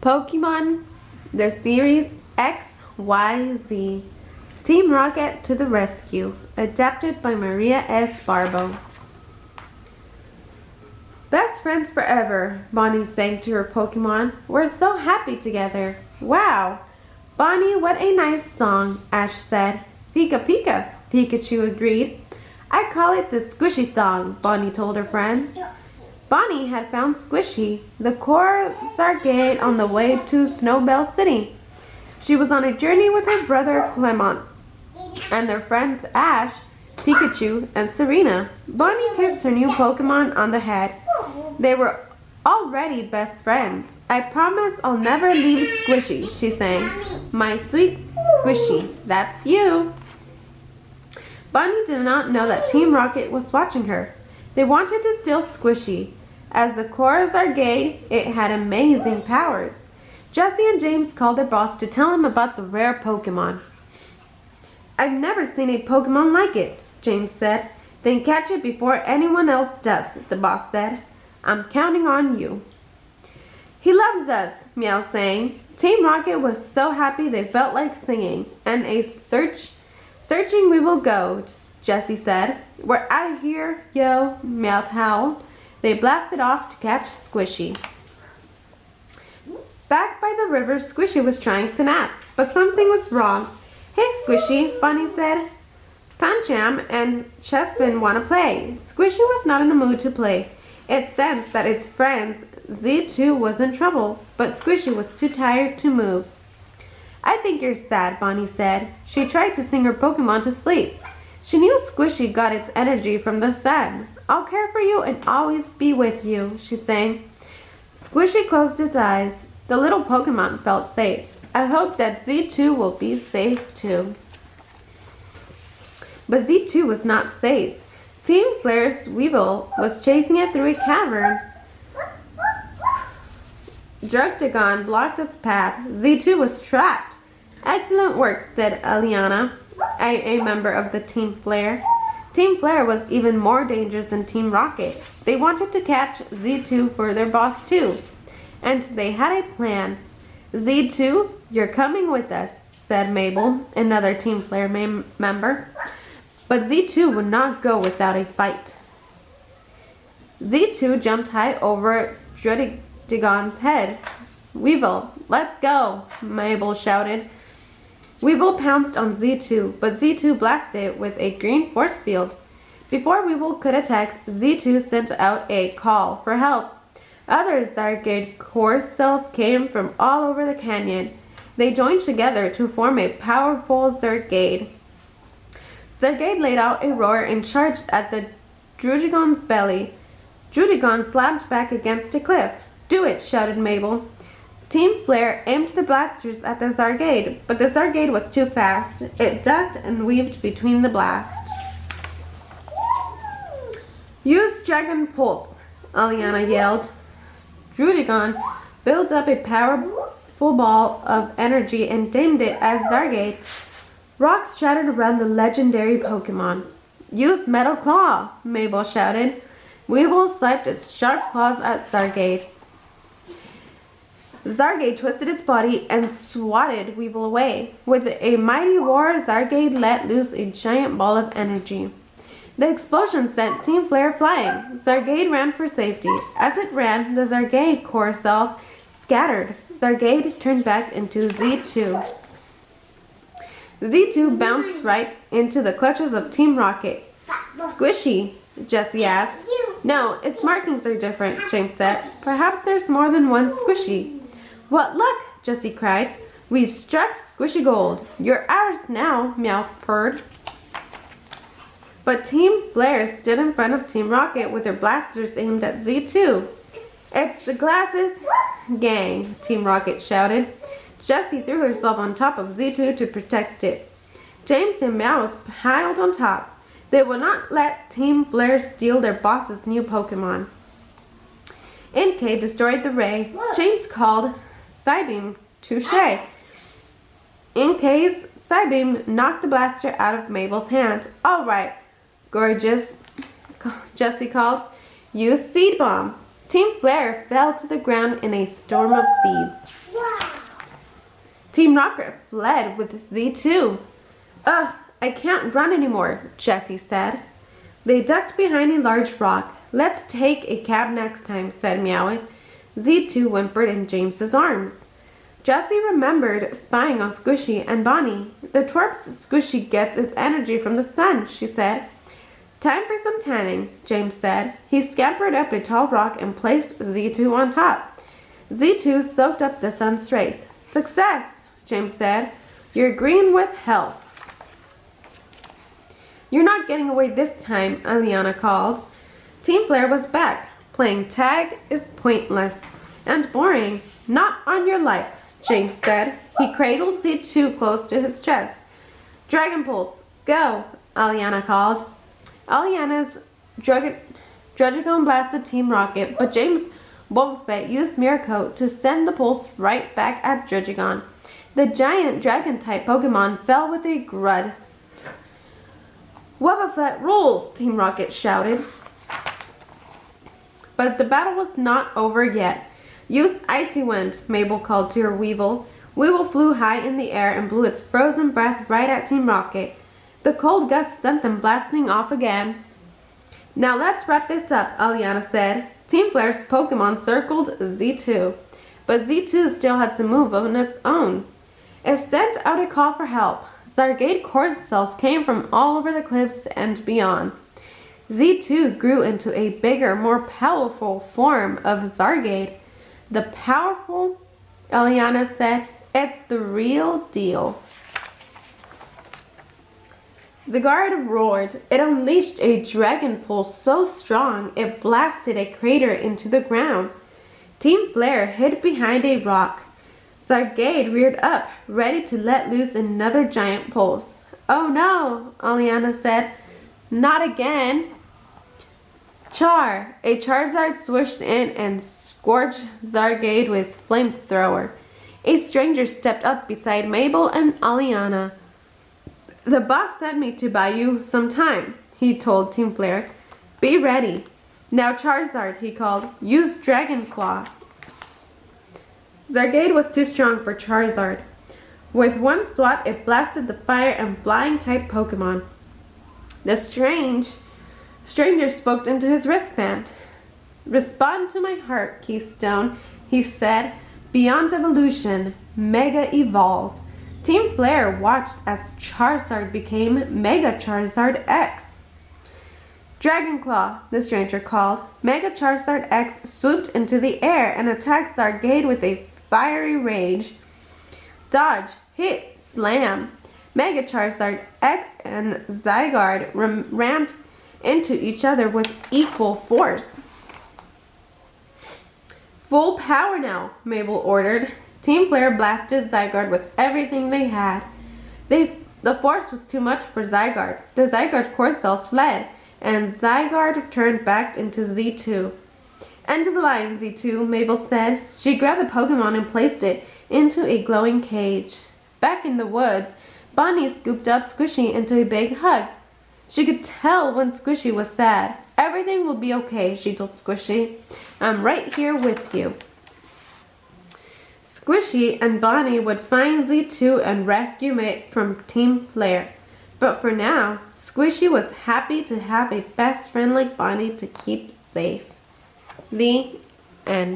Pokemon, the series XYZ. Team Rocket to the rescue. Adapted by Maria S. Barbo. Best friends forever, Bonnie sang to her Pokemon. We're so happy together. Wow! Bonnie, what a nice song, Ash said. Pika Pika, Pikachu agreed. I call it the Squishy song, Bonnie told her friends. Bonnie had found Squishy, the Corsair on the way to Snowbell City. She was on a journey with her brother Clement and their friends Ash, Pikachu, and Serena. Bonnie kissed her new Pokemon on the head. They were already best friends. I promise I'll never leave Squishy, she sang. My sweet Squishy, that's you. Bonnie did not know that Team Rocket was watching her. They wanted to steal Squishy. As the Corsair, it had amazing powers. Jesse and James called their boss to tell him about the rare Pokemon. I've never seen a Pokemon like it, James said. Then catch it before anyone else does, the boss said. I'm counting on you. He loves us, Meow sang. Team Rocket was so happy they felt like singing. And searching we will go, Jesse said. We're out of here, yo, Meow howled. They blasted off to catch Squishy. Back by the river, Squishy was trying to nap, but something was wrong. Hey, Squishy, Bonnie said. Pancham and Chespin want to play. Squishy was not in the mood to play. It sensed that its friends Z2 was in trouble, but Squishy was too tired to move. I think you're sad, Bonnie said. She tried to sing her Pokemon to sleep. She knew Squishy got its energy from the sun. I'll care for you and always be with you, she sang. Squishy closed its eyes. The little Pokemon felt safe. I hope that Z2 will be safe too. But Z2 was not safe. Team Flare's Weevil was chasing it through a cavern. Drugtagon blocked its path. Z2 was trapped. Excellent work, said Aliana, a member of the Team Flare. Team Flare was even more dangerous than Team Rocket. They wanted to catch Z2 for their boss too. And they had a plan. Z2, you're coming with us, said Mabel, another Team Flare member. But Z2 would not go without a fight. Z2 jumped high over Druddigon's head. Weevil, let's go, Mabel shouted. Weevil pounced on Z2, but Z2 blasted it with a green force field. Before Weevil could attack, Z2 sent out a call for help. Other Zargade core cells came from all over the canyon. They joined together to form a powerful Zargade. Zargade laid out a roar and charged at the Druddigon's belly. Druddigon slammed back against a cliff. Do it, shouted Mabel. Team Flare aimed the blasters at the Zargade, but the Zargade was too fast. It ducked and weaved between the blast. Use Dragon Pulse, Aliana yelled. Druddigon built up a powerful ball of energy and aimed it at Zargade. Rocks shattered around the legendary Pokemon. Use Metal Claw, Mabel shouted. Weevil swiped its sharp claws at Zargade. Zargade twisted its body and swatted Weevil away. With a mighty roar, Zargade let loose a giant ball of energy. The explosion sent Team Flare flying. Zargade ran for safety. As it ran, the Zargade core cells scattered. Zargade turned back into Z2. Z2 bounced right into the clutches of Team Rocket. Squishy, Jesse asked. No, its markings are different, James said. Perhaps there's more than one Squishy. What luck, Jesse cried. We've struck Squishy Gold. You're ours now, Meowth purred. But Team Flare stood in front of Team Rocket with their blasters aimed at Z2. It's the Glasses gang, Team Rocket shouted. Jessie threw herself on top of Z2 to protect it. James and Meowth piled on top. They would not let Team Flare steal their boss's new Pokemon. NK destroyed the ray. James called Psybeam touche. NK's Psybeam knocked the blaster out of Mabel's hand. All right, gorgeous, Jessie called. Use Seed Bomb. Team Flare fell to the ground in a storm of seeds. Wow. Team Rocket fled with Z2. Ugh, I can't run anymore, Jessie said. They ducked behind a large rock. Let's take a cab next time, said Meowth. Z2 whimpered in James's arms. Jessie remembered spying on Squishy and Bonnie. The twerp's Squishy gets its energy from the sun, she said. Time for some tanning, James said. He scampered up a tall rock and placed Z2 on top. Z2 soaked up the sun's rays. Success, James said. You're green with health. You're not getting away this time, Aliana called. Team Flare was back. Playing tag is pointless and boring. Not on your life, James said. He cradled Z2 close to his chest. Dragon Pulse, go, Aliana called. Aliana's Druddigon blasted Team Rocket, but James Boba Fett used Mirror Coat to send the pulse right back at Druddigon. The giant dragon-type Pokemon fell with a grud. Boba Fett rules, Team Rocket shouted. But the battle was not over yet. Use Icy Wind, Mabel called to her Weevil. Weevil flew high in the air and blew its frozen breath right at Team Rocket. The cold gust sent them blasting off again. Now let's wrap this up, Aliana said. Team Flare's Pokemon circled Z2, but Z2 still had some move on its own. It sent out a call for help. Zargate cord cells came from all over the cliffs and beyond. Z2 grew into a bigger, more powerful form of Zargate. The powerful, Aliana said, it's the real deal. The guard roared. It unleashed a dragon pulse so strong it blasted a crater into the ground. Team Flare hid behind a rock. Zargate reared up, ready to let loose another giant pulse. Oh no, Aliana said. Not again. Char! A Charizard swished in and scorched Zargate with flamethrower. A stranger stepped up beside Mabel and Aliana. The boss sent me to buy you some time, he told Team Flare. Be ready. Now Charizard, he called. Use Dragon Claw. Zargate was too strong for Charizard. With one swat, it blasted the fire and flying type Pokemon. The stranger spoke into his wristband. Respond to my heart, Keystone, he said. Beyond evolution, Mega Evolve. Team Flare watched as Charizard became Mega Charizard X. Dragon Claw, the stranger called. Mega Charizard X swooped into the air and attacked Zargate with a fiery rage. Dodge, hit, slam. Mega Charizard X and Zygarde rammed into each other with equal force. Full power now, Mabel ordered. Team Flare blasted Zygarde with everything they had. The force was too much for Zygarde. The Zygarde cord cells fled, and Zygarde turned back into Z2. End of the line, Z2, Mabel said. She grabbed the Pokemon and placed it into a glowing cage. Back in the woods, Bonnie scooped up Squishy into a big hug. She could tell when Squishy was sad. Everything will be okay, she told Squishy. I'm right here with you. Squishy and Bonnie would find Z2 and rescue it from Team Flare. But for now, Squishy was happy to have a best friend like Bonnie to keep safe. The end.